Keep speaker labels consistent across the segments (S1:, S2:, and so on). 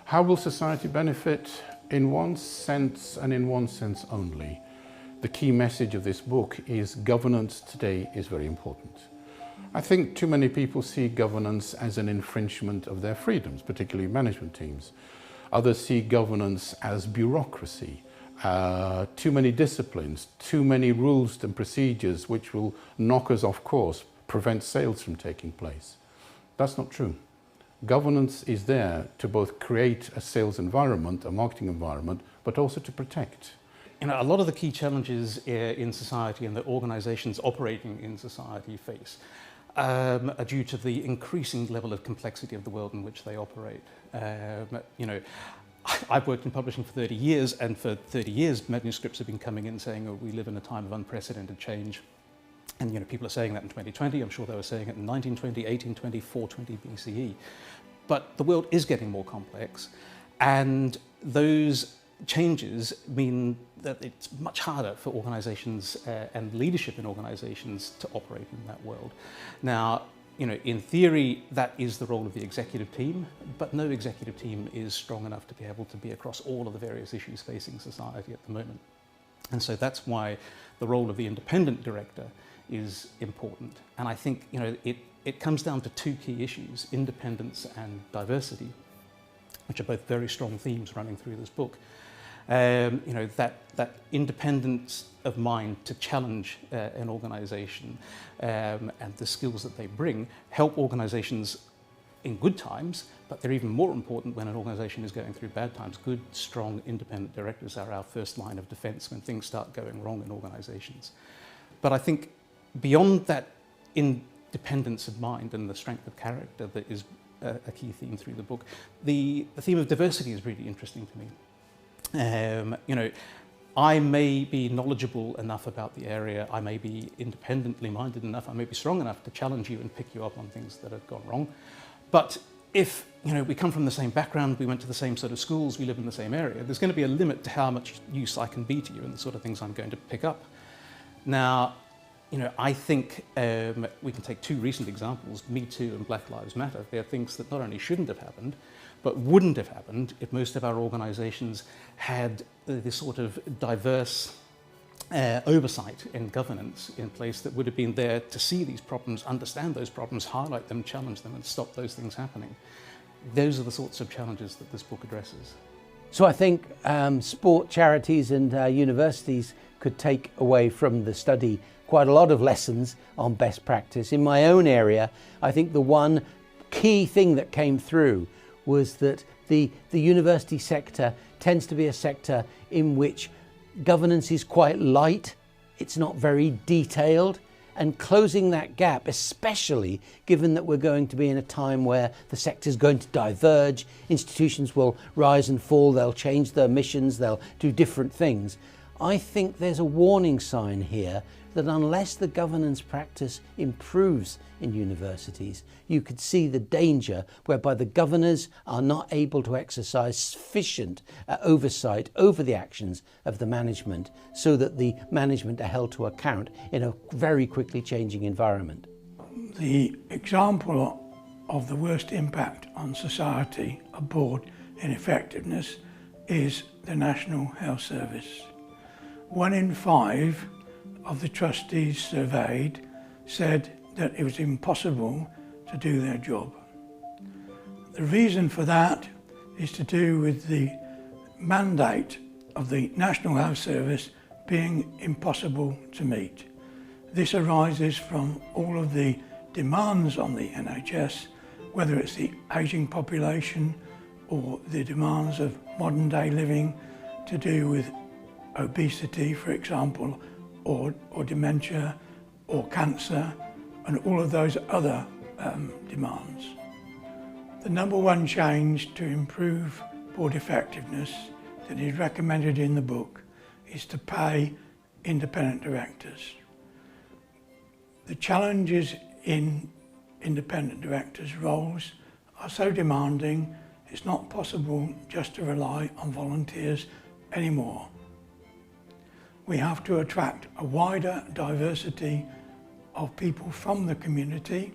S1: How will society benefit? In one sense, and in one sense only. The key message of this book is governance today is very important. I think too many people see governance as an infringement of their freedoms, particularly management teams. Others see governance as bureaucracy, too many disciplines, too many rules and procedures which will knock us off course, prevent sales from taking place. That's not true. Governance is there to both create a sales environment, a marketing environment, but also to protect.
S2: You know, a lot of the key challenges in society and that organisations operating in society face are due to the increasing level of complexity of the world in which they operate. You know, I've worked in publishing for 30 years, and for 30 years manuscripts have been coming in saying, oh, we live in a time of unprecedented change. And you know, people are saying that in 2020, I'm sure they were saying it in 1920, 1820, 420 BCE. But the world is getting more complex, and those changes mean that it's much harder for organisations and leadership in organisations to operate in that world. Now, you know, in theory, that is the role of the executive team, but no executive team is strong enough to be able to be across all of the various issues facing society at the moment. And so that's why the role of the independent director is important. And I think, you know, it comes down to two key issues, independence and diversity, which are both very strong themes running through this book. You know, that independence of mind to challenge an organisation and the skills that they bring help organisations in good times, but they're even more important when an organisation is going through bad times. Good, strong, independent directors are our first line of defence when things start going wrong in organisations. But I think beyond that independence of mind and the strength of character that is a key theme through the book, the theme of diversity is really interesting to me. You know, I may be knowledgeable enough about the area, I may be independently minded enough, I may be strong enough to challenge you and pick you up on things that have gone wrong. But if, you know, we come from the same background, we went to the same sort of schools, we live in the same area, there's going to be a limit to how much use I can be to you and the sort of things I'm going to pick up. Now, you know, I think we can take two recent examples, Me Too and Black Lives Matter. They're things that not only shouldn't have happened, but wouldn't have happened if most of our organisations had this sort of diverse oversight and governance in place that would have been there to see these problems, understand those problems, highlight them, challenge them, and stop those things happening. Those are the sorts of challenges that this book addresses.
S3: So I think sport charities and universities could take away from the study quite a lot of lessons on best practice. In my own area, I think the one key thing that came through was that the university sector tends to be a sector in which governance is quite light, it's not very detailed, and closing that gap, especially given that we're going to be in a time where the sector is going to diverge, institutions will rise and fall, they'll change their missions, they'll do different things. I think there's a warning sign here that unless the governance practice improves in universities, you could see the danger whereby the governors are not able to exercise sufficient oversight over the actions of the management so that the management are held to account in a very quickly changing environment.
S4: The example of the worst impact on society abroad in effectiveness is the National Health Service. 1 in 5 of the trustees surveyed said that it was impossible to do their job. The reason for that is to do with the mandate of the National Health Service being impossible to meet. This arises from all of the demands on the NHS, whether it's the ageing population or the demands of modern day living to do with obesity, for example, or dementia, or cancer, and all of those other demands. The number one change to improve board effectiveness that is recommended in the book is to pay independent directors. The challenges in independent directors' roles are so demanding, it's not possible just to rely on volunteers anymore. We have to attract a wider diversity of people from the community,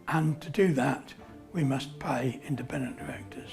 S4: and to do that, we must pay independent directors.